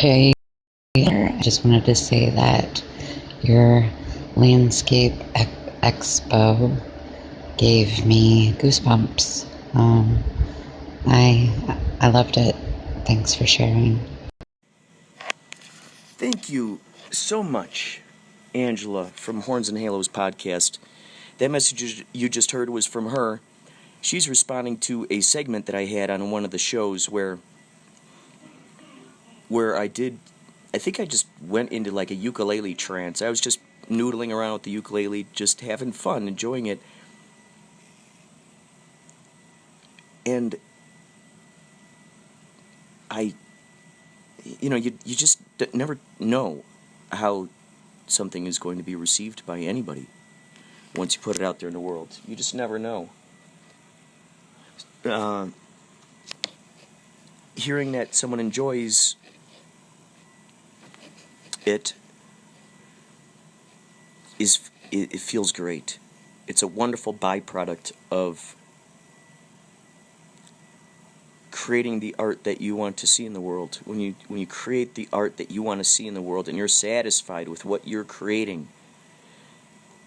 Hey, I just wanted to say that your landscape expo gave me goosebumps. I loved it. Thanks for sharing. Thank you so much, Angela from Horns and Halos podcast. That message you just heard was from her. She's responding to a segment that I had on one of the shows where I think I just went into like a ukulele trance. I was just noodling around with the ukulele, just having fun, enjoying it. And you just never know how something is going to be received by anybody once you put it out there in the world. You just never know. Hearing that someone enjoys it feels great. It's a wonderful byproduct of creating the art that you want to see in the world. When you create the art that you want to see in the world and you're satisfied with what you're creating.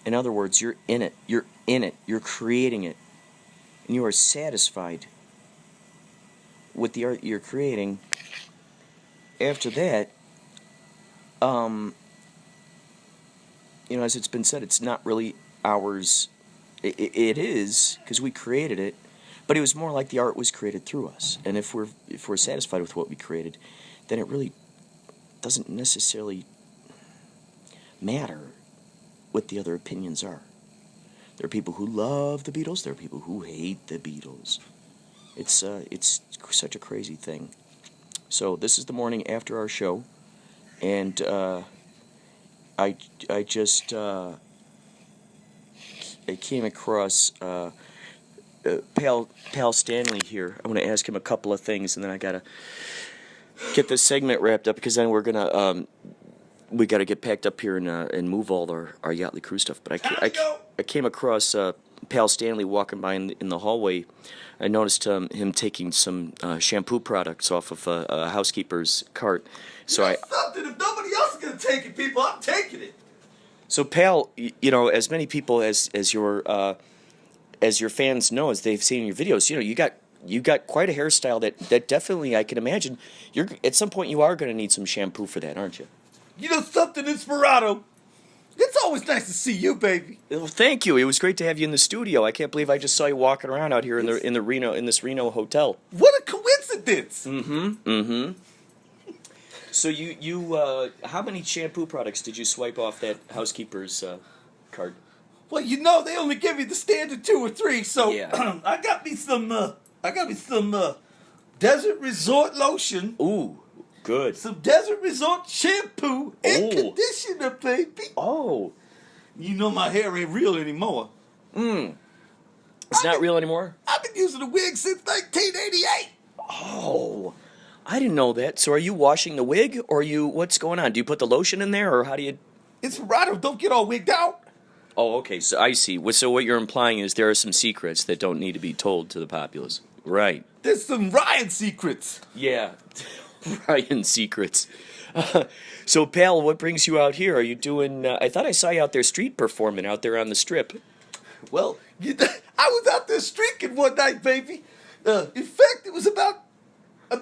In other words, you're in it. You're creating it. And you are satisfied with the art you're creating. After that, as it's been said, it's not really ours. It is, because we created it, but it was more like the art was created through us. And if we're satisfied with what we created, then it really doesn't necessarily matter what the other opinions are. There are people who love the Beatles. There are people who hate the Beatles. It's such a crazy thing. So this is the morning after our show, and I came across Pal Stanley here. I want to ask him a couple of things, and then I gotta get this segment wrapped up, because then we gotta get packed up here and move all our Yachtley Crew stuff. But I came across Pal Stanley walking by in the hallway. I noticed him taking some shampoo products off of a housekeeper's cart. So something. If nobody else is gonna take it, people, I'm taking it. So Pal, as many people as your fans know, as they've seen your videos, you got quite a hairstyle that definitely I can imagine. At some point you are going to need some shampoo for that, aren't you? You know something, Inspirado? It's always nice to see you, baby. Well, thank you. It was great to have you in the studio. I can't believe I just saw you walking around out here in this Reno hotel. What a coincidence! Mm-hmm. So you how many shampoo products did you swipe off that housekeeper's cart? Well, they only give you the standard 2 or 3, so yeah. I got me some Desert Resort lotion. Ooh, good. Some Desert Resort shampoo and conditioner, baby. Oh. You know my hair ain't real anymore. It's not real anymore? I've been using a wig since 1988. Oh. I didn't know that. So are you washing the wig, or what's going on? Do you put the lotion in there, or how do you... Inspirado, don't get all wigged out. Oh, okay, so I see. So what you're implying is there are some secrets that don't need to be told to the populace. Right. There's some Ryan secrets. Yeah, Ryan secrets. So, Pal, what brings you out here? Are you doing... I thought I saw you out there street performing out there on the strip. Well, I was out there streaking one night, baby. In fact, it was about 9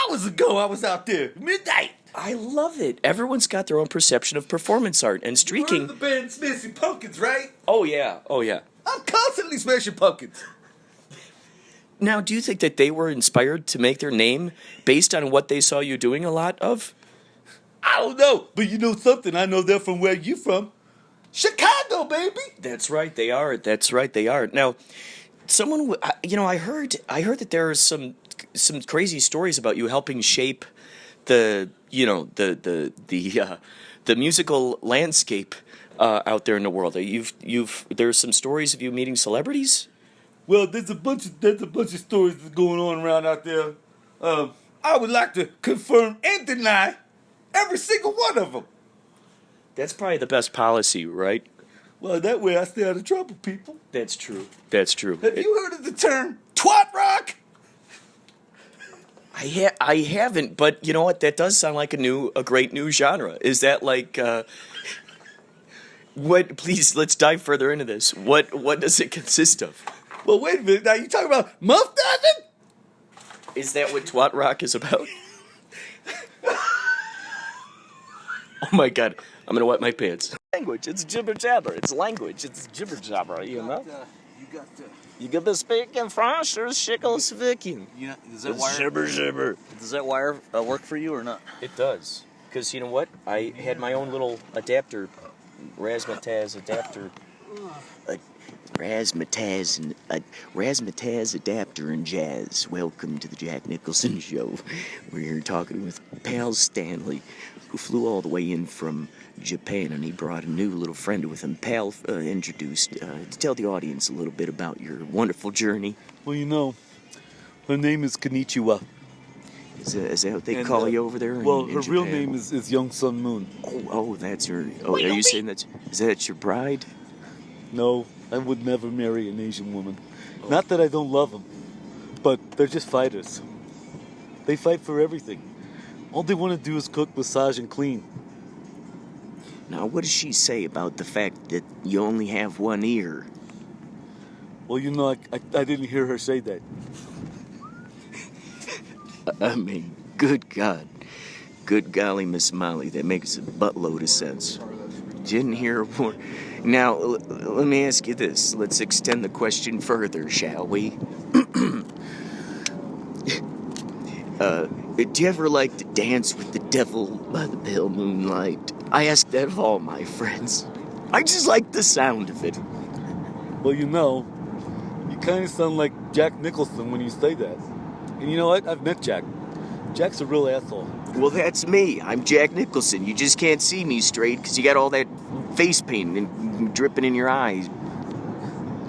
hours ago I was out there, midnight. I love it. Everyone's got their own perception of performance art, and streaking... You heard of the band Smashing Pumpkins, right? Oh, yeah. I'm constantly smashing pumpkins. Now, do you think that they were inspired to make their name based on what they saw you doing a lot of? I don't know, but you know something? I know they're from where you from. Chicago, baby. That's right, they are. Now, someone, I heard that there are some crazy stories about you helping shape the musical landscape out there in the world. There's some stories of you meeting celebrities. Well, there's a bunch of stories that's going on around out there. I would like to confirm and deny every single one of them. That's probably the best policy, right? Well, that way I stay out of trouble, people. That's true. Have you heard of the term twat rock? I haven't, but you know what? That does sound like a great new genre. Is that like what? Please, let's dive further into this. What does it consist of? Well, wait a minute. Now you talking about muff diving? Is that what twat rock is about? Oh my god, I'm gonna wet my pants. Language, it's jibber jabber. It's language, it's jibber jabber. You know. You got to speak in French or Czechoslovakian. Yeah, does that wire Jibber jibber. Does that wire work for you or not? It does, because you know what? I had my own little adapter, razzmatazz adapter. Razzmatazz adapter and jazz. Welcome to the Jack Nicholson Show. We're here talking with Pal Stanley, who flew all the way in from Japan, and he brought a new little friend with him. Pal introduced, to tell the audience a little bit about your wonderful journey. Well, you know, her name is Konnichiwa. Is that what they call you over there? Well, in her Japan? real name is Young Sun Moon. Oh, that's her. Oh, are you saying is that your bride? No, I would never marry an Asian woman. Not that I don't love them, but they're just fighters. They fight for everything. All they want to do is cook, massage, and clean. Now, what does she say about the fact that you only have one ear? Well, you know, I didn't hear her say that. I mean, good God. Good golly, Miss Molly, that makes a buttload of sense. Didn't hear a word. Now, let me ask you this. Let's extend the question further, shall we? Do you ever like to dance with the devil by the pale moonlight? I ask that of all my friends. I just like the sound of it. Well, you know, you kind of sound like Jack Nicholson when you say that. And you know what? I've met Jack. Jack's a real asshole. Well, that's me. I'm Jack Nicholson. You just can't see me straight because you got all that face paint and dripping in your eyes.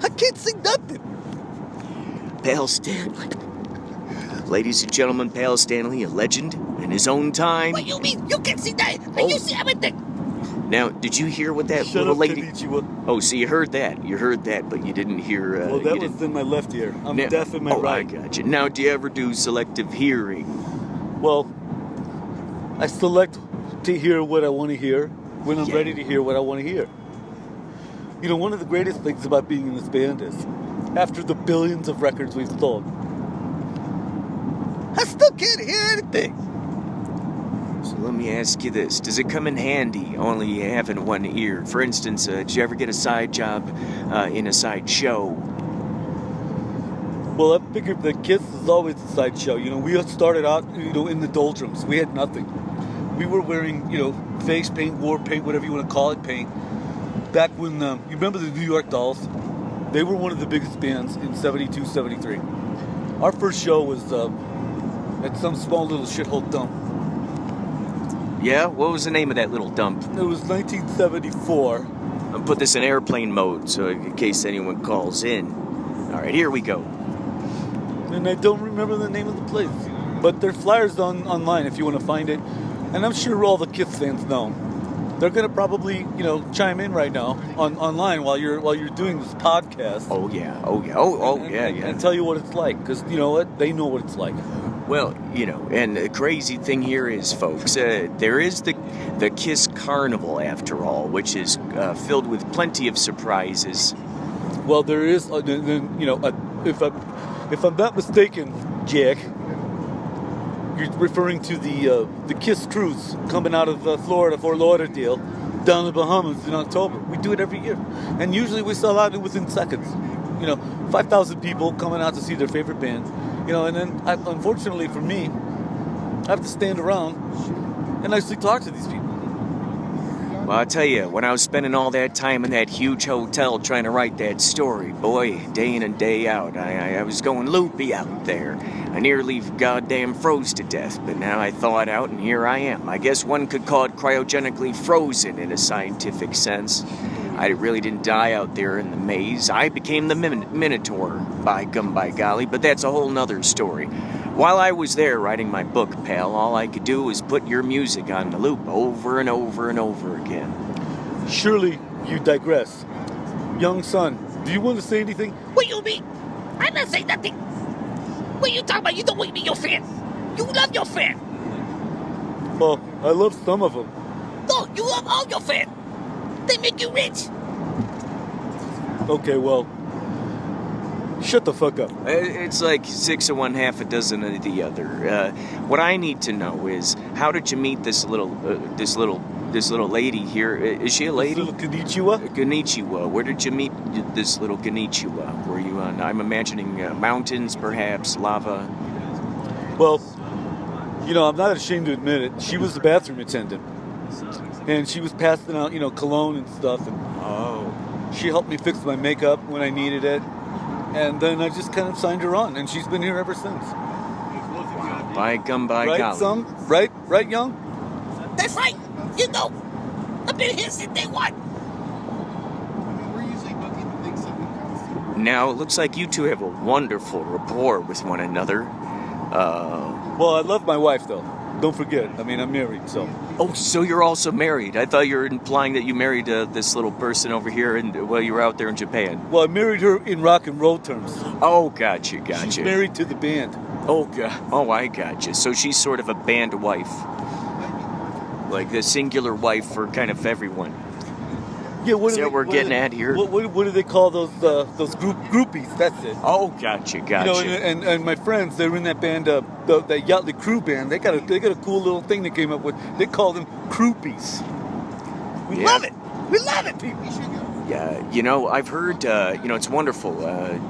I can't see nothing. Pal Stanley. Ladies and gentlemen, Pal Stanley, a legend in his own time. What you mean? You can see that. Oh. You see everything. Now, did you hear what that Shut little up, lady... Konnichiwa. Oh, so you heard that. You heard that, but you didn't hear... Well, that was in my left ear. I'm deaf in my right. I got you. Now, do you ever do selective hearing? Well, I select to hear what I want to hear when I'm ready to hear what I want to hear. You know, one of the greatest things about being in this band is, after the billions of records we've sold, I still can't hear anything. So let me ask you this. Does it come in handy only having one ear? For instance, did you ever get a side job in a side show? Well, I figured that Kiss is always a sideshow. You know, we started out, in the doldrums. We had nothing. We were wearing, face paint, war paint, whatever you want to call it, paint. Back when, you remember the New York Dolls? They were one of the biggest bands in 72, 73. Our first show was at some small little shithole dump. Yeah? What was the name of that little dump? It was 1974. I'll put this in airplane mode so in case anyone calls in. All right, here we go. And I don't remember the name of the place. But there's flyers online if you want to find it. And I'm sure all the Kiss fans know. They're going to probably, chime in right now online while you're doing this podcast. Oh, yeah. And tell you what it's like. Because, you know what? They know what it's like. Well, and the crazy thing here is, folks, there is the Kiss Carnival, after all, which is filled with plenty of surprises. Well, there is, if I'm not mistaken, Jack, you're referring to the Kiss cruise coming out of Florida, Fort Lauderdale, down the Bahamas in October. We do it every year. And usually we sell out within seconds. 5,000 people coming out to see their favorite band. And then, unfortunately for me, I have to stand around and actually talk to these people. Well, I'll tell you, when I was spending all that time in that huge hotel trying to write that story, boy, day in and day out, I was going loopy out there. I nearly goddamn froze to death, but now I thawed out and here I am. I guess one could call it cryogenically frozen in a scientific sense. I really didn't die out there in the maze. I became the Minotaur, by gum by golly, but that's a whole nother story. While I was there writing my book, pal, all I could do was put your music on the loop over and over and over again. Surely you digress. Young son, do you want to say anything? What you mean? I'm not saying nothing. What you talking about? You don't wait me, your fans. You love your fans. Well, I love some of them. No, you love all your fans. They make you rich. Okay, well, shut the fuck up. It's like 6 of one, half a dozen of the other. What I need to know is, how did you meet this little lady here? Is she a lady? Little konnichiwa? Konnichiwa. Where did you meet this little konnichiwa? Were you on, I'm imagining mountains, perhaps, lava? Well, you know, I'm not ashamed to admit it. She was the bathroom attendant. And she was passing out, you know, cologne and stuff. And she helped me fix my makeup when I needed it. And then I just kind of signed her on. And she's been here ever since. By gum, by right, golly. son? Right? Right, young? That's right. You know, I've been here since day one. Now, it looks like you two have a wonderful rapport with one another. Well, I love my wife, though. Don't forget. I mean, I'm married, so. Oh, so you're also married. I thought you were implying that you married this little person over here while you were out there in Japan. Well, I married her in rock and roll terms. Oh, gotcha. She's married to the band. Oh, God. Oh, I gotcha. So she's sort of a band wife. Like the singular wife for kind of everyone. Yeah, what See what we're getting at here? What do they call those groupies? That's it. Oh, gotcha. You know, and my friends, they were in that band, the Yachtley Crew band. They got a cool little thing they came up with. They call them groupies. We love it. We love it, people. Yeah, you know, I've heard, it's wonderful.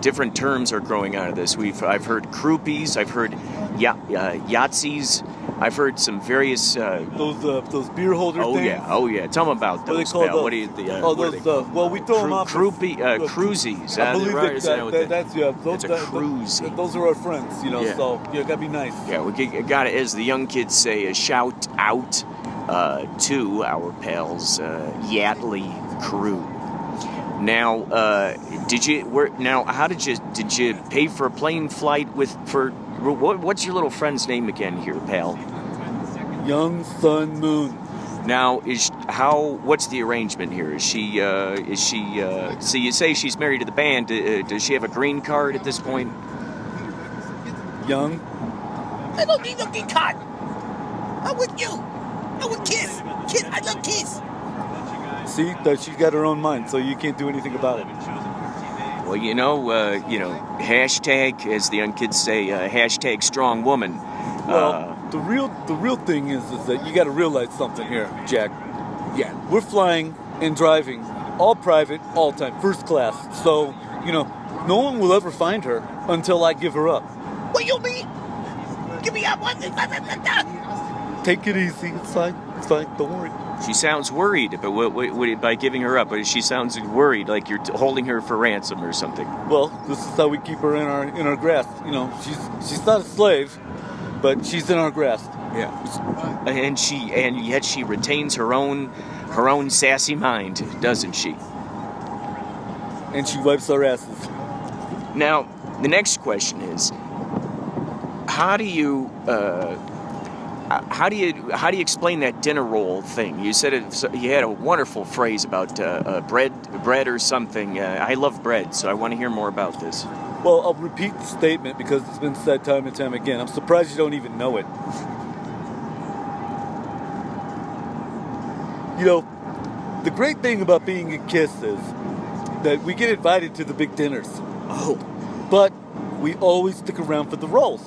Different terms are growing out of this. I've heard groupies. I've heard Yahtzees. I've heard some various those beer holder things. Oh yeah. Tell them about those. What do they call those? What do you? Well, we throw them off. Cruisies. I believe that's a cruisie. Those are our friends, you know. Yeah. So gotta be nice. Yeah, we got to, as the young kids say, a shout out to our pals, Yachtley Crew. Now, how did you pay for a plane flight what's your little friend's name again here, pal? Young Sun Moon. Now, what's the arrangement here? So you say she's married to the band. Does she have a green card at this point? Young? I don't need no green card. I'm with you. I'm with Kiss. Kiss, I love Kiss. See, that she's got her own mind, so you can't do anything about it. Well, hashtag, as the young kids say, hashtag strong woman. Well, the real thing is that you got to realize something here, Jack. Yeah, we're flying and driving, all private, all time, first class. So, no one will ever find her until I give her up. What you mean? Give me up one. Take it easy. It's fine. Don't worry. She sounds worried, but by giving her up, she sounds worried, like you're holding her for ransom or something. Well, this is how we keep her in our grasp. She's not a slave, but she's in our grasp. Yeah. And yet she retains her own sassy mind, doesn't she? And she wipes our asses. Now, the next question is, how do you explain that dinner roll thing? You said you had a wonderful phrase about bread or something. I love bread, so I want to hear more about this. Well, I'll repeat the statement because it's been said time and time again. I'm surprised you don't even know it. The great thing about being a Kiss is that we get invited to the big dinners. Oh. But we always stick around for the rolls.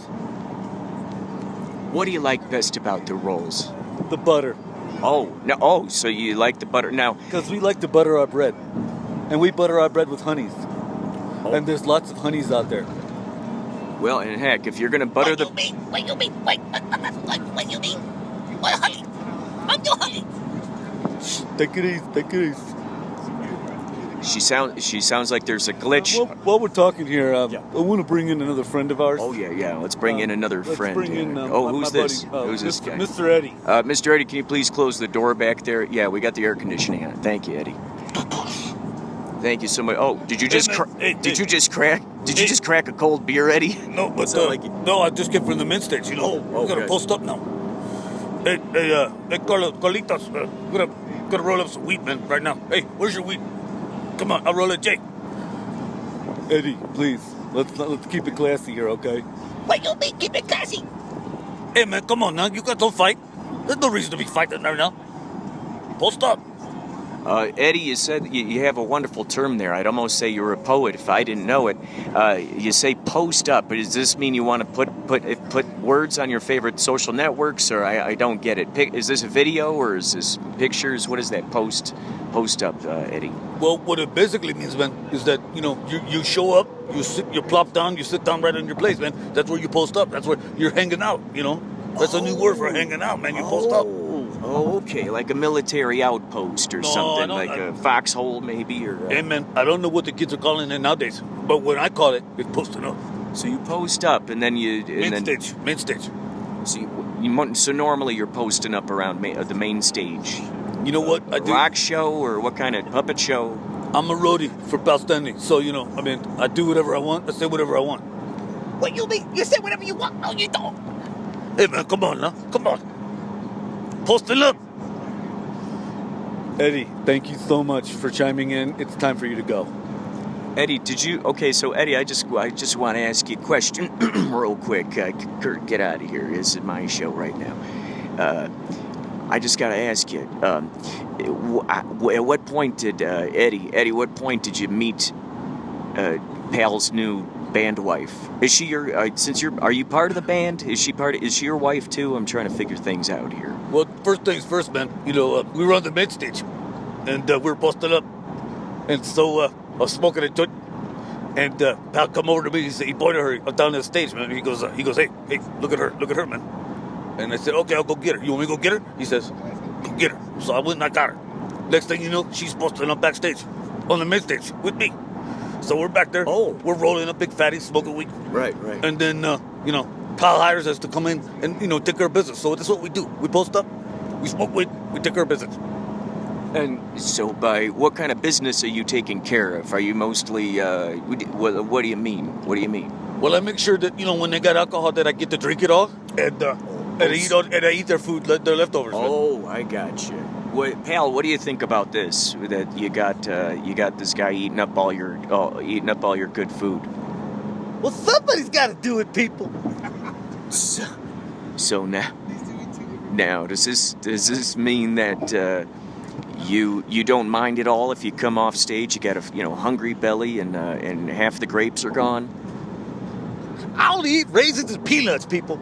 What do you like best about the rolls? The butter. So you like the butter now? Because we like to butter our bread. And we butter our bread with honeys. Oh. And there's lots of honeys out there. Well, and heck, if you're going to butter What you mean? What you mean? What honey? I'm your honey. Shh, take it easy. She sounds like there's a glitch. While we're talking here, I want to bring in another friend of ours. Oh, yeah. Let's bring in another friend. Let's bring in who's this? Who's this guy? Mr. Eddie. Mr. Eddie, can you please close the door back there? Yeah, we got the air conditioning on. Thank you, Eddie. Thank you so much. Oh, did you just crack a cold beer, Eddie? No, but no, I just came from the mid stage. We're gonna post up now. Hey, Carlitos, we're gonna roll up some wheat, man, right now. Hey, where's your wheat? Come on, I'll roll it, Jake. Eddie, please, let's keep it classy here, okay? What you mean? Keep it classy. Hey, man, come on now. You got to fight. There's no reason to be fighting right now. Post up. Eddie, you said you have a wonderful term there. I'd almost say you're a poet if I didn't know it. You say post up. Does this mean you want to put words on your favorite social networks, or I don't get it? Is this a video or is this pictures? What is that post up, Eddie? Well, what it basically means, man, is that, you show up, you plop down, you sit down right in your place, man. That's where you post up. That's where you're hanging out, That's a new word for hanging out, man. You post up. Oh, okay, like a military outpost or something, like a foxhole maybe, or... Hey, man, I don't know what the kids are calling it nowadays, but when I call it, it's posting up. So you post up, and then you... Main stage. So normally you're posting up around the main stage. You know what? I do. Rock show, or what kind of puppet show? I'm a roadie for Pal Standing, so, I do whatever I want, I say whatever I want. What you mean? You say whatever you want? No, you don't. Hey, man, come on now. Come on. Posting up. Eddie, thank you so much for chiming in. It's time for you to go. Eddie, so Eddie, I just want to ask you a question real quick. Kurt, get out of here. This is my show right now. I just got to ask you, at what point did, Eddie, what point did you meet Pal's new band wife? Is she your, are you part of the band? Is she your wife too? I'm trying to figure things out here. Well, first things first, man. We were on the main stage, and we were posted up. And so I was smoking a joint, and Pal come over to me. He pointed her down the stage, man. He goes, hey, look at her, man. And I said, okay, I'll go get her. You want me to go get her? He says, go get her. So I went and I got her. Next thing you know, she's posted up backstage, on the main stage with me. So we're back there. Oh. We're rolling up big fatties, smoking weed. Right. And then, Pal hires us to come in and, take care of business. So that's what we do. We post up, we smoke weed, we take care of business. And so by what kind of business are you taking care of? Are you mostly, what do you mean? What do you mean? Well, I make sure that, when they got alcohol, that I get to drink it all. And I eat their food, their leftovers. Oh, man. I got you. Pal, what do you think about this? That you got this guy eating up all your good food. Well, somebody's got to do it, people. So now does this mean that you don't mind at all if you come off stage? You got a hungry belly and half the grapes are gone. I only eat raisins and peanuts, people.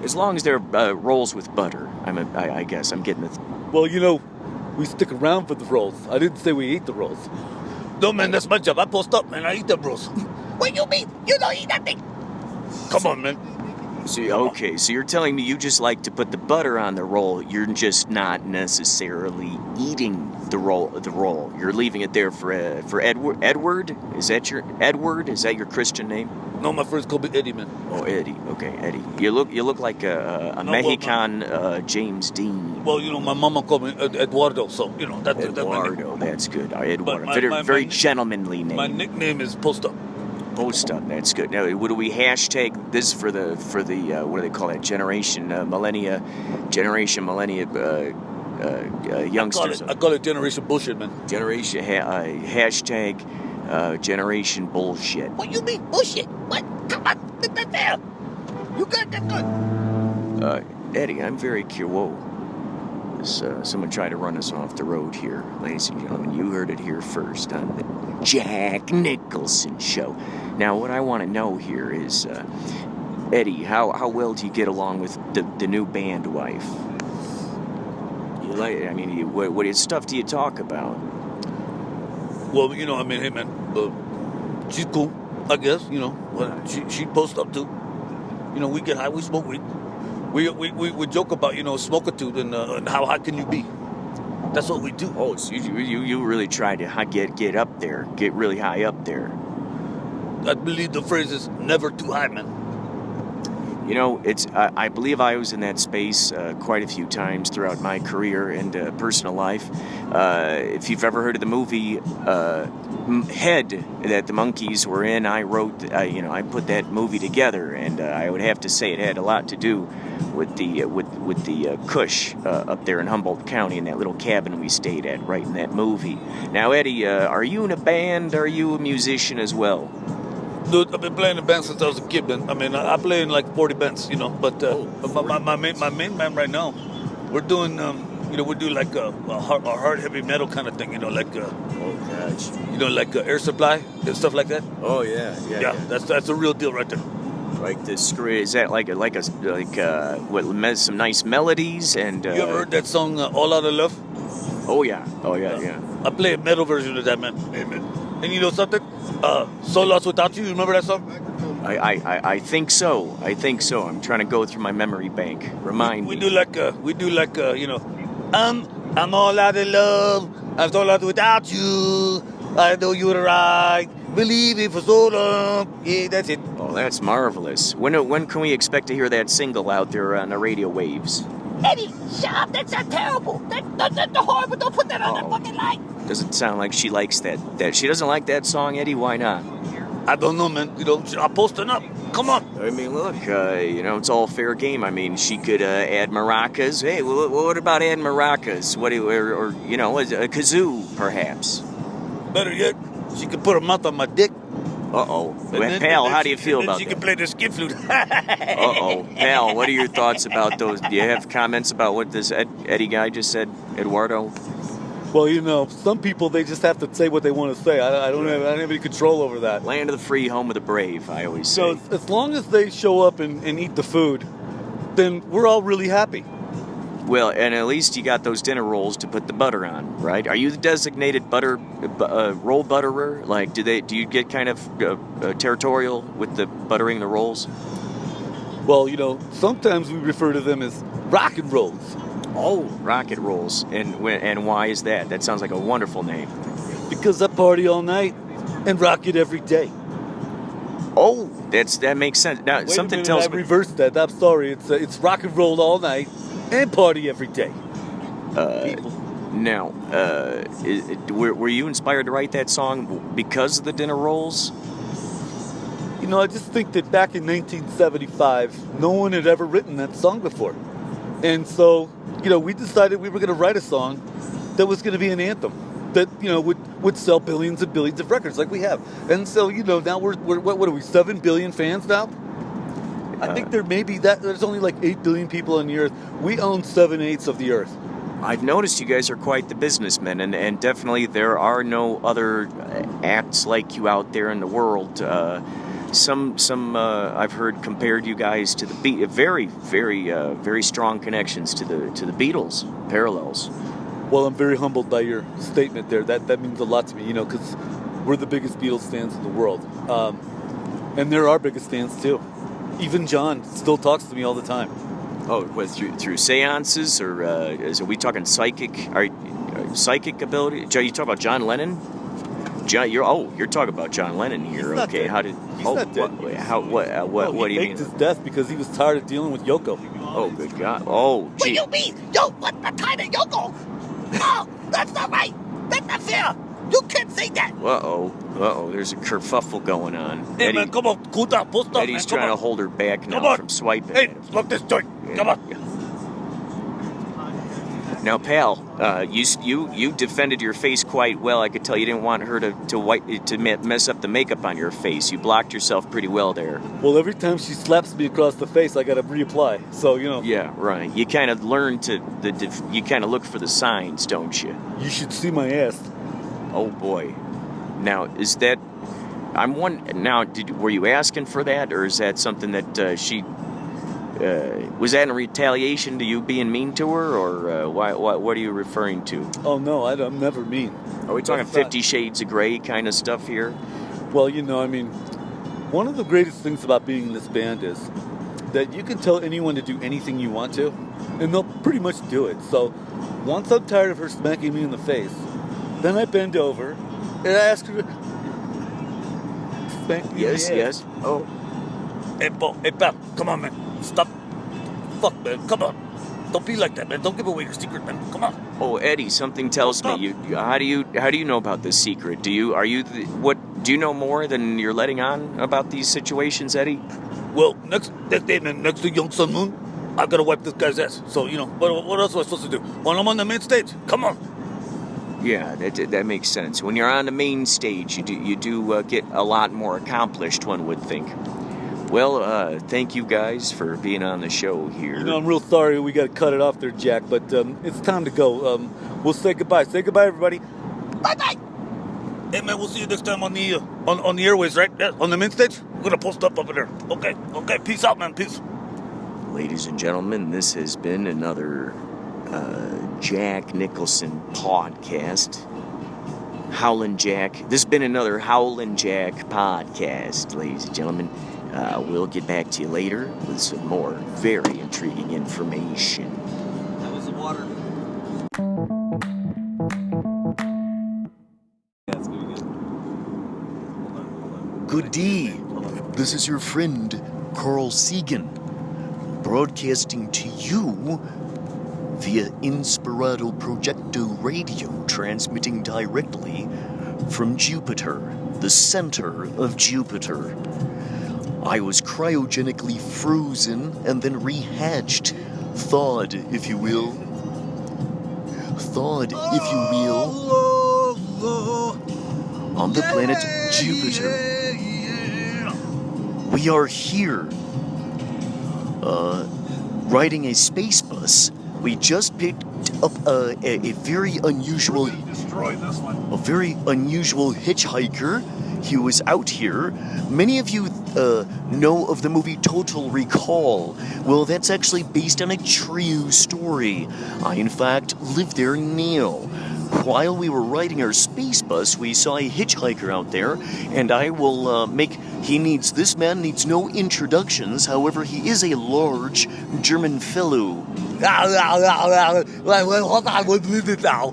As long as they're rolls with butter, I guess I'm getting the. Well, we stick around for the rolls. I didn't say we eat the rolls. No, man, that's my job. I post up, man. I eat them rolls. What you mean? You don't eat nothing. Come on, man. So you're telling me you just like to put the butter on the roll. You're just not necessarily eating the roll. You're leaving it there for Edward. Is that your Christian name? No, my friends call me Eddie, man. Oh, Eddie. Okay, Eddie. You look like a Mexican James Dean. Well, my mama called me Eduardo, so that's Eduardo. That's good. Eduardo. Very gentlemanly name. My nickname is Post Up. Post up, that's good. Now, what do we hashtag this for the what do they call that? Generation millennia youngsters. I call it generation bullshit, man. Generation hashtag generation bullshit. What you mean bullshit? What? Come on, put that down. You got that good. Eddie, I'm very curious. Whoa. Someone tried to run us off the road here, ladies and gentlemen. You heard it here first on the Jack Nicholson Show. Now, what I want to know here is, Eddie, how well do you get along with the new band wife? What stuff do you talk about? Well, hey, man, she's cool, I guess. She posts up too. We get high, we smoke weed. We joke about, smokitude and how high can you be? That's what we do. Oh, so you really try to get up there, get really high up there. I believe the phrase is never too high, man. I believe I was in that space quite a few times throughout my career and personal life. If you've ever heard of the movie Head that the Monkees were in, I wrote, I put that movie together, and I would have to say it had a lot to do with the Kush up there in Humboldt County in that little cabin we stayed at right in that movie. Now, Eddie, are you in a band? Are you a musician as well? Dude, I've been playing in bands since I was a kid, man. I mean, I play in like 40 bands, you know. But my main band right now, we're doing, we do like a hard heavy metal kind of thing, you know, like, Oh gosh. you know, like Air Supply and stuff like that. Oh yeah. Yeah, that's a real deal right there. Like the screw. Is that like some nice melodies and? You ever heard that song "All Out of Love"? Oh yeah. Yeah. I play a metal version of that, man. Amen. And you know something? "So Lost Without You." You remember that song? I think so. I'm trying to go through my memory bank. Remind We me. do like you know, I'm all out of love. I'm so lost without you. I know you're right. Believe it for so long. Yeah, that's it. Oh, that's marvelous. When can we expect to hear that single out there on the radio waves? Eddie, shut up. That's not terrible. That's horrible. Don't put that on the fucking line. Doesn't sound like she likes that. She doesn't like that song, Eddie. Why not? I don't know, man. You know, I'm posting up. Come on. I mean, look, it's all fair game. I mean, she could add maracas. Hey, what about adding maracas? Or a kazoo, perhaps? Better yet, she could put her mouth on my dick. Uh-oh. Pal, how do you feel about she that? can play the skin flute. Uh-oh. Pal, what are your thoughts about those? Do you have comments about what this Eddie guy just said, Eduardo? Well, you know, some people, they just have to say what they want to say. I don't have any control over that. Land of the free, home of the brave, I always say. So as long as they show up and eat the food, then we're all really happy. Well, and at least you got those dinner rolls to put the butter on, right? Are you the designated roll butterer? Like, do you get kind of territorial with the buttering the rolls? Well, you know, sometimes we refer to them as rock and rolls. Oh, rocket rolls. And why is that? That sounds like a wonderful name. Because I party all night and rock it every day. Oh, that makes sense. Now, Wait something a minute, tells I me. reversed that. I'm sorry. It's rock and roll all night and party every day. People. Now, were you inspired to write that song because of the dinner rolls? You know, I just think that back in 1975, no one had ever written that song before. And so, you know, we decided we were going to write a song that was going to be an anthem that, you know, would sell billions and billions of records like we have. And so, you know, now we're what are we, 7 billion fans now? I think there's only like 8 billion people on the earth. We own 7/8 of the earth. I've noticed you guys are quite the businessmen, and definitely there are no other acts like you out there in the world. Some I've heard compared you guys to the very, very, very strong connections to the Beatles, parallels. Well, I'm very humbled by your statement there. That means a lot to me, you know, because we're the biggest Beatles fans in the world. And they're our biggest fans, too. Even John still talks to me all the time. Oh, through seances, or are we talking psychic? Psychic ability? You talking about John Lennon? You're talking about John Lennon here. He's Okay, not dead. He's not dead. What do you mean? He faked his death because he was tired of dealing with Yoko. Oh, good God! Oh, What do gee. you mean? Yo, what the kind of Yoko? No, that's not right. That's not fair. You can't say that. Uh-oh. There's a kerfuffle going on. Hey, Eddie, man, come on. Cool down. Post up, Eddie's man. Come trying on. to hold her back Come now on. from swiping. Hey, smoke this joint. Come on. Now, Pal, you defended your face quite well. I could tell you didn't want her to mess up the makeup on your face. You blocked yourself pretty well there. Well, every time she slaps me across the face, I got to reapply. So, you know. Yeah, right. You kind of learn you kind of look for the signs, don't you? You should see my ass. Oh boy. Now, is that? Were you asking for that, or is that something that she? Was that in retaliation to you being mean to her, or what are you referring to? Oh, no, I'm never mean. Are we talking That's not- 50 Shades of Grey kind of stuff here? Well, you know, I mean, one of the greatest things about being in this band is that you can tell anyone to do anything you want to, and they'll pretty much do it. So once I'm tired of her smacking me in the face, then I bend over and I ask her to smack me in the ass. Yes. Oh, Hey, pal, come on, man. Stop. Fuck, man. Come on. Don't be like that, man. Don't give away your secret, man. Come on. oh, Eddie. Something tells me how do you know about this secret? Do you know more than you're letting on about these situations, Eddie? Well, next day, man, next to Young Sun Moon, I gotta wipe this guy's ass. So, you know, what else am I supposed to do? When I'm on the main stage, come on. Yeah, that makes sense. When you're on the main stage, you do get a lot more accomplished, one would think. Well, thank you guys for being on the show here. You know, I'm real sorry we got to cut it off there, Jack, but it's time to go. We'll say goodbye. Say goodbye, everybody. Bye-bye. Hey, man, we'll see you next time on the on the airways, right? Yeah, on the main stage. We're gonna post up over there. Okay. Peace out, man. Peace. Ladies and gentlemen, this has been another Jack Nicholson podcast. Howlin' Jack. This has been another Howlin' Jack podcast, ladies and gentlemen. We'll get back to you later with some more very intriguing information. That was the water. Good day. This is your friend, Carl Sagan, broadcasting to you via Inspirado Projecto radio, transmitting directly from Jupiter, the center of Jupiter. I was cryogenically frozen and then rehatched, thawed, if you will. On the planet Jupiter. We are here, riding a space bus. We just picked up a very unusual hitchhiker. He was out here. Many of you know of the movie Total Recall. Well, that's actually based on a true story. I, in fact, live there now. While we were riding our space bus, we saw a hitchhiker out there, and I will this man needs no introductions, however, he is a large German fellow. Well, hold on 1 minute now.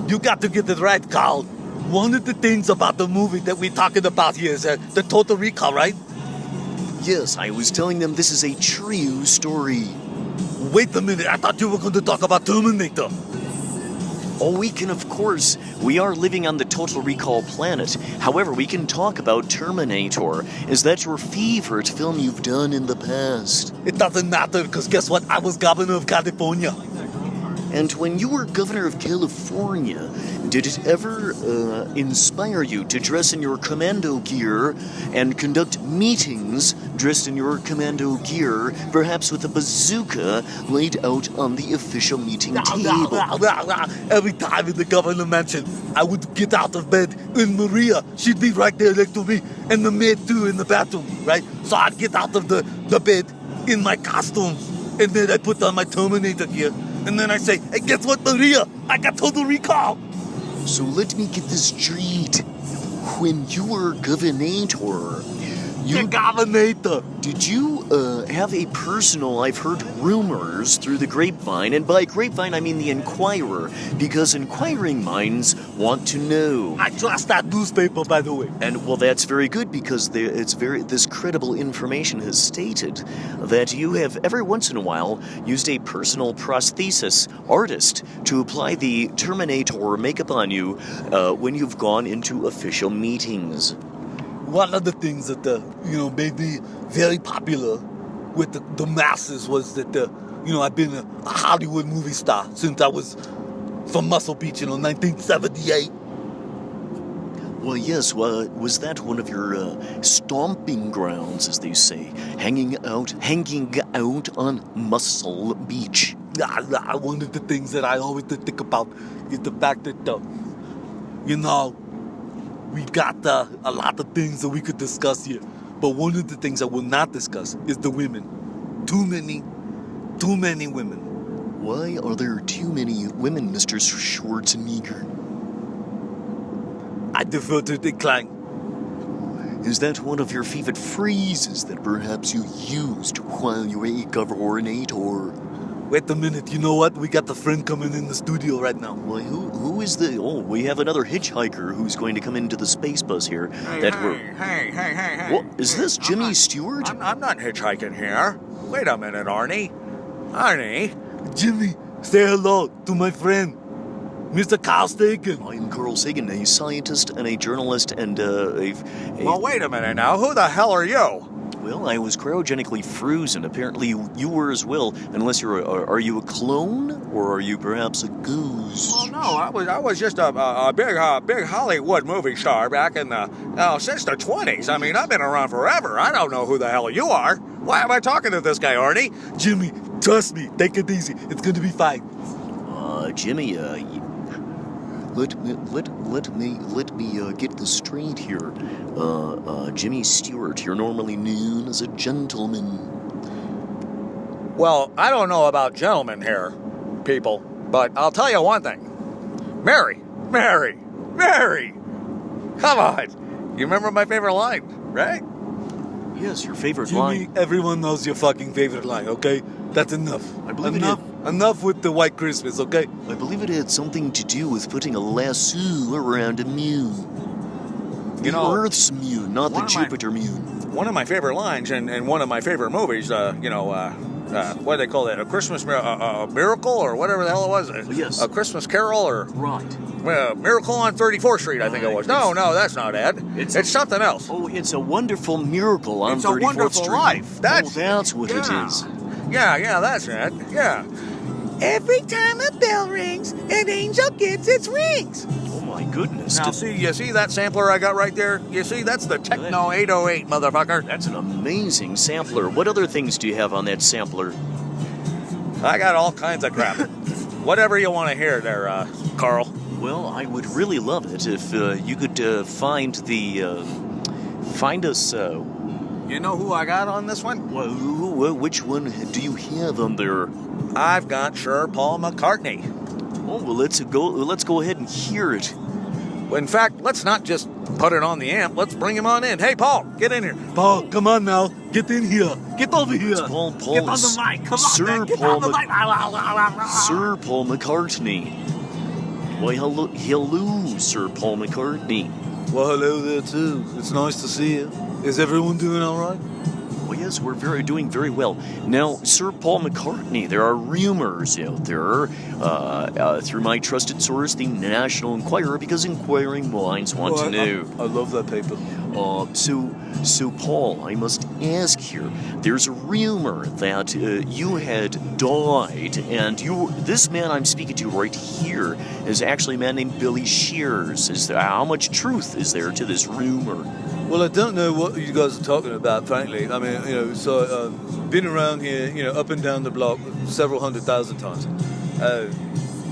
You got to get it right, Carl. One of the things about the movie that we're talking about here is the Total Recall, right? Yes, I was telling them this is a true story. Wait a minute, I thought you were going to talk about Terminator. Oh, we are living on the Total Recall planet. However, we can talk about Terminator. Is that your favorite film you've done in the past? It doesn't matter, because guess what? I was governor of California. And when you were governor of California, did it ever inspire you to dress in your commando gear and conduct meetings dressed in your commando gear, perhaps with a bazooka laid out on the official meeting table? Every time in the governor mansion, I would get out of bed, and Maria, she'd be right there next to me, and the maid too in the bathroom, right? So I'd get out of the bed in my costume, and then I'd put on my Terminator gear, and then I say, hey, guess what, Maria? I got Total Recall. So let me get this straight. When you were governor, did you have a personal, I've heard rumors through the grapevine, and by grapevine I mean the Inquirer, because inquiring minds want to know. I trust that newspaper, by the way. And, well, that's very good, because this credible information has stated that you have every once in a while used a personal prosthesis artist to apply the Terminator makeup on you when you've gone into official meetings. One of the things that made me very popular with the masses was that I've been a Hollywood movie star since I was from Muscle Beach, 1978. Well, yes. Was that one of your stomping grounds, as they say, hanging out on Muscle Beach? One of the things that I always think about is the fact that we got a lot of things that we could discuss here. But one of the things I will not discuss is the women. Too many women. Why are there too many women, Mr. Schwarzenegger? I defer to decline. Is that one of your favorite phrases that perhaps you used while you were a governor? Wait a minute, you know what? We got the friend coming in the studio right now. Why, who is the... Oh, we have another hitchhiker who's going to come into the space bus here. Hey. What, is this Jimmy Stewart? I'm not hitchhiking here. Wait a minute, Arnie. Arnie? Jimmy, say hello to my friend, Mr. Carl Sagan. I'm Carl Sagan, a scientist and a journalist and Well, wait a minute now. Who the hell are you? Well, I was cryogenically frozen. Apparently, you were as well. Unless are you a clone, or are you perhaps a ghost? Oh no, I was just a big Hollywood movie star back in the since the 20s. I mean, I've been around forever. I don't know who the hell you are. Why am I talking to this guy, Arnie? Jimmy, trust me. Take it easy. It's going to be fine. Jimmy, let me get this straight here. Jimmy Stewart, you're normally known as a gentleman. Well, I don't know about gentlemen here, people, but I'll tell you one thing. Mary! Come on! You remember my favorite line, right? Yes, your favorite Jimmy, line. everyone knows your fucking favorite line, okay? That's enough. I believe Enough with the white Christmas, okay? I believe it had something to do with putting a lasso around a moon. The Earth's moon, not the Jupiter moon. One of my favorite lines in one of my favorite movies, what do they call that? A Christmas Miracle or whatever the hell it was? Yes. A Christmas Carol or... Right. Miracle on 34th Street, I think it was. No, that's not it. It's something else. Oh, it's a wonderful miracle on 34th Street. It's a wonderful life. That's what it is. Yeah, that's it. Yeah. Every time a bell rings, an angel gets its wings. Oh my goodness. Now, you see that sampler I got right there? You see, that's the Techno 808, motherfucker. That's an amazing sampler. What other things do you have on that sampler? I got all kinds of crap. Whatever you want to hear there, Carl. Well, I would really love it if you could find us. You know who I got on this one? Which one do you have on there? I've got Sir Paul McCartney. Oh, well, let's go ahead and hear it. In fact, let's not just put it on the amp. Let's bring him on in. Hey, Paul, get in here. Paul, come on now. Get in here. Get over here. It's Paul. Get on the mic. Come on, Sir man. Get Paul on the mic. Sir Paul McCartney. Why, hello, Sir Paul McCartney. Well, hello there, too. It's nice to see you. Is everyone doing all right? Well, yes, we're doing very well. Now, Sir Paul McCartney, there are rumors out there through my trusted source, the National Enquirer, because inquiring minds want to know. I love that paper. So Paul, I must ask here. There's a rumor that you had died, and this man I'm speaking to right here is actually a man named Billy Shears. How much truth is there to this rumor? Well, I don't know what you guys are talking about, frankly. I mean, been around here, up and down the block several 100,000 times.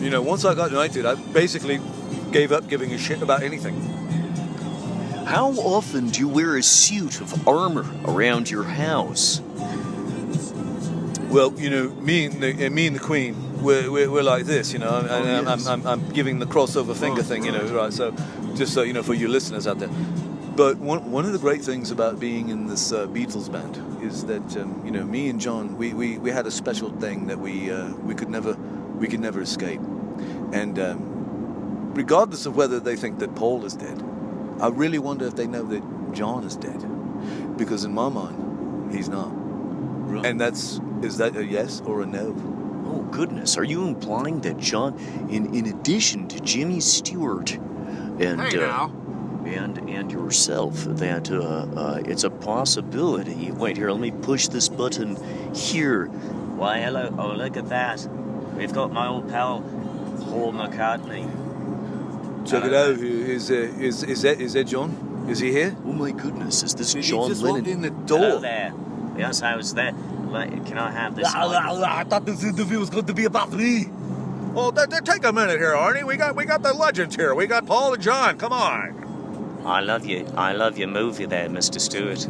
Once I got knighted, I basically gave up giving a shit about anything. How often do you wear a suit of armor around your house? Well, me and the Queen, we're like this, I'm giving the crossover finger thing, right? So, just so for your listeners out there. But one of the great things about being in this Beatles band is that me and John we had a special thing that we could never escape, and regardless of whether they think that Paul is dead, I really wonder if they know that John is dead, because in my mind he's not. Right. And is that a yes or a no? Oh goodness, are you implying that John, in addition to Jimmy Stewart, and yourself, that it's a possibility? Wait here, let me push this button here. Why, hello. Oh, look at that. We've got my old pal, Paul McCartney. Check it out. Is that John? Is he here? Oh my goodness, is this He John just Lennon? walked in the door. Hello there. Yes, I was there. Can I have this? I thought this interview was going to be about me. Well, take a minute here, Arnie. We got the legends here. We got Paul and John. Come on. I love you. I love your movie there, Mr. Stewart.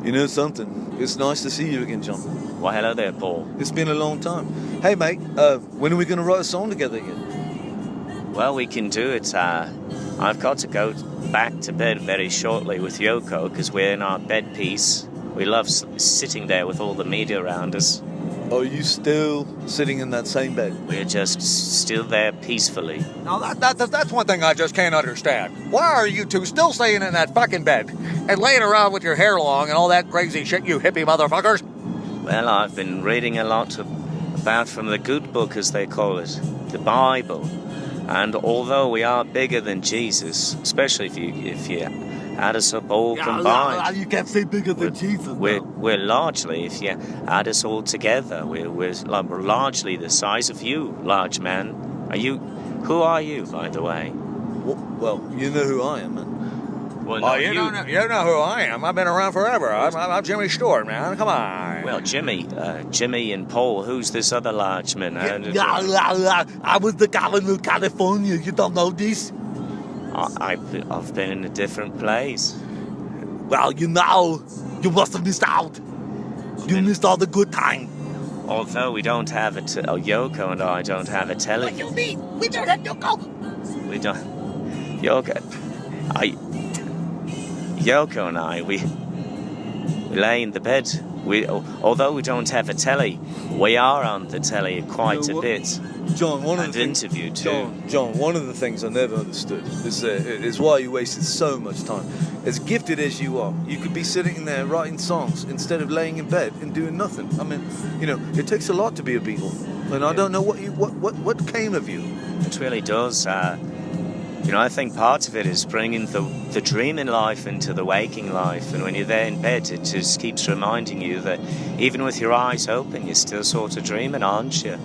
You know something? It's nice to see you again, John. Why, hello there, Paul. It's been a long time. Hey, mate, when are we going to write a song together again? Well, we can do it. I've got to go back to bed very shortly with Yoko because we're in our bed piece. We love sitting there with all the media around us. Are you still sitting in that same bed? We're just still there peacefully. Now, that's one thing I just can't understand. Why are you two still staying in that fucking bed and laying around with your hair long and all that crazy shit, you hippie motherfuckers? Well, I've been reading a lot about from the good book, as they call it, the Bible. And although we are bigger than Jesus, especially if you add us up all combined. You can't say bigger than Jesus. We're largely, if you add us all together, we're largely the size of you, large man. Who are you, by the way? Well, you know who I am, man. Well, no, you know who I am. I've been around forever. I'm Jimmy Stewart, man. Come on. Well, Jimmy and Paul, who's this other large man? I was the governor of California. You don't know this? I've been in a different place. Well, you must have missed out. You missed all the good time. Although we don't have Yoko and I don't have a television. What do you mean? We don't have Yoko. We don't. Yoko and I, we lay in the bed. Although we don't have a telly, we are on the telly quite a bit. John, one of and the things, interviewed too. John, one of the things I never understood is why you wasted so much time. As gifted as you are, you could be sitting there writing songs instead of laying in bed and doing nothing. I mean, it takes a lot to be a Beatle, and I don't know what came of you. It really does. I think part of it is bringing the dreaming life into the waking life, and when you're there in bed, it just keeps reminding you that even with your eyes open, you're still sort of dreaming, aren't you?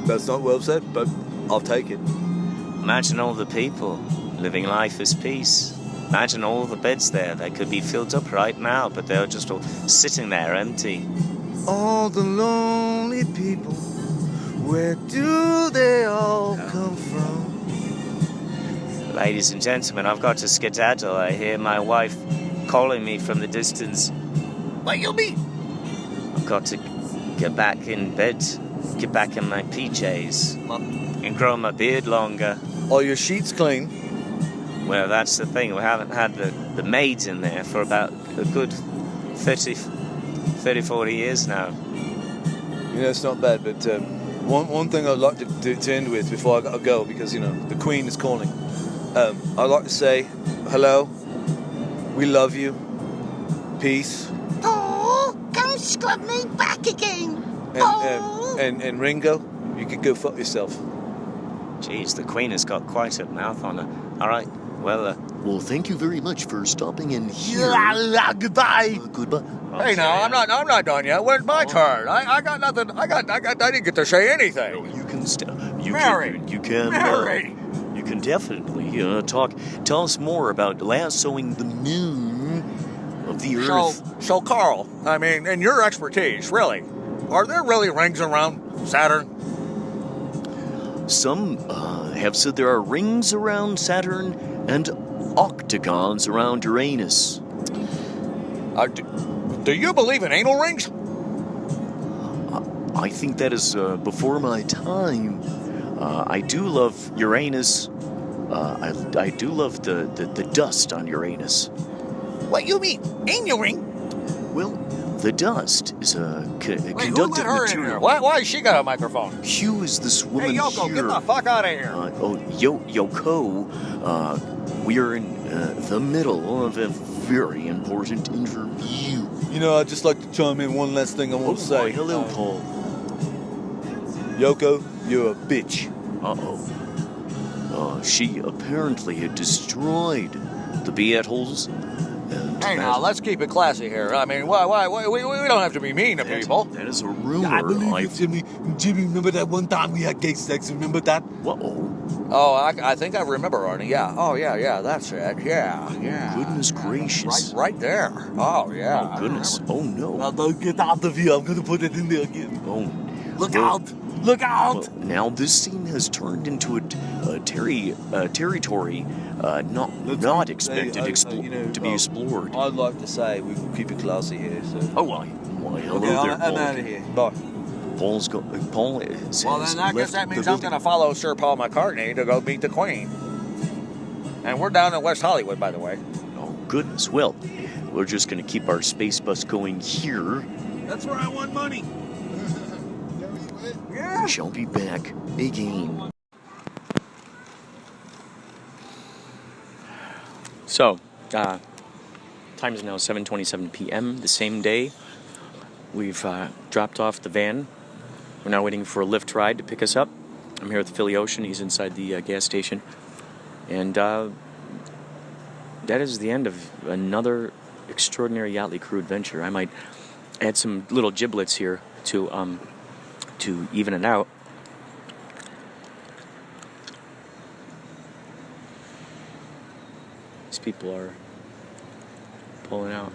That's not well said, but I'll take it. Imagine all the people living life as peace. Imagine all the beds there. They could be filled up right now, but they're just all sitting there empty. All the lonely people, where do they all come from? Ladies and gentlemen, I've got to skedaddle. I hear my wife calling me from the distance. What you mean? I've got to get back in bed, get back in my PJs, and grow my beard longer. Are your sheets clean? Well, that's the thing. We haven't had the maids in there for about a good 30, 40 years now. It's not bad, but one thing I'd like to end with before I gotta go, because, the Queen is calling. I'd like to say, hello, we love you, peace. Oh, come scrub me back again. And Ringo, you could go fuck yourself. Jeez, the Queen has got quite a mouth on her. All right, well... Well, thank you very much for stopping in here. Goodbye. Goodbye. Hey, now I'm not done yet. When's my turn? I got nothing. I didn't get to say anything. You can Mary. You can definitely tell us more about lassoing the moon of the Earth. So Carl, I mean, in your expertise, really, are there really rings around Saturn? Some have said there are rings around Saturn and octagons around Uranus. Do you believe in anal rings? I think that is before my time. I do love Uranus. I do love the dust on Uranus. What you mean? Anal ring? Well, the dust is a conductive who let her in here? material. Why has she got a microphone? Hugh is this woman Hey, Yoko, here. get the fuck out of here. Yoko, we are in the middle of a very important interview. I'd just like to chime in one last thing I want to say. Hello, Paul. Yoko, you're a bitch. She apparently had destroyed the Beatles. Hey, now, let's keep it classy here. I mean, why we don't have to be mean to people. That is a rumor. I believe it, Jimmy. Jimmy, remember that one time we had gay sex? Remember that? Oh, I think I remember, Arnie. Yeah. Oh, yeah, that's it. Yeah. Goodness gracious. Right there. Oh, yeah. Oh, goodness. Oh, no. Now, don't get out of here. I'm going to put it in there again. Oh. Look out. Look out. Well, now this scene has turned into a territory not expected to be explored. I'd like to say we will keep it classy here. So. Oh, why? Hello Okay, there, I'm Paul. out of here. Bye. Paul says Well, then I guess that means I'm going to follow Sir Paul McCartney to go meet the Queen. And we're down in West Hollywood, by the way. Oh, goodness. Well, we're just going to keep our space bus going here. That's where I want money. We shall be back again. So, time is now 7:27 p.m. the same day. We've dropped off the van. We're now waiting for a Lyft ride to pick us up. I'm here with Philly Ocean. He's inside the gas station. And that is the end of another extraordinary Yachtley Crew adventure. I might add some little giblets here to even it out. These people are pulling out.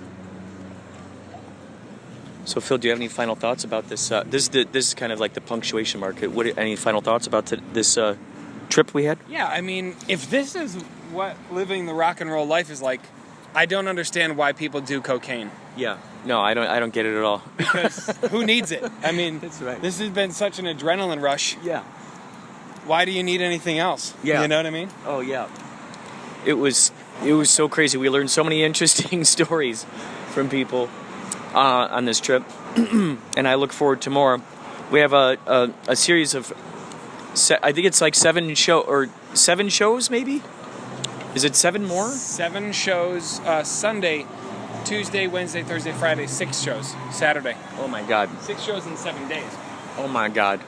So, Phil, do you have any final thoughts about this? This is kind of like the punctuation mark. Any final thoughts about this trip we had? Yeah, I mean, if this is what living the rock and roll life is like, I don't understand why people do cocaine. Yeah. No, I don't get it at all. Because who needs it? I mean, That's right. This has been such an adrenaline rush. Yeah. Why do you need anything else? Yeah. You know what I mean? Oh, yeah. It was so crazy. We learned so many interesting stories from people on this trip, and I look forward to more. We have a series of, I think it's like 7 shows, maybe? Is it 7 more? 7 shows, Sunday, Tuesday, Wednesday, Thursday, Friday, 6 shows, Saturday. Oh my God. 6 shows in 7 days. Oh my God.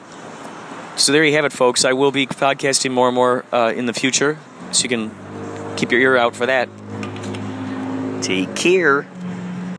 So there you have it, folks. I will be podcasting more and more in the future, so you can keep your ear out for that. Take care.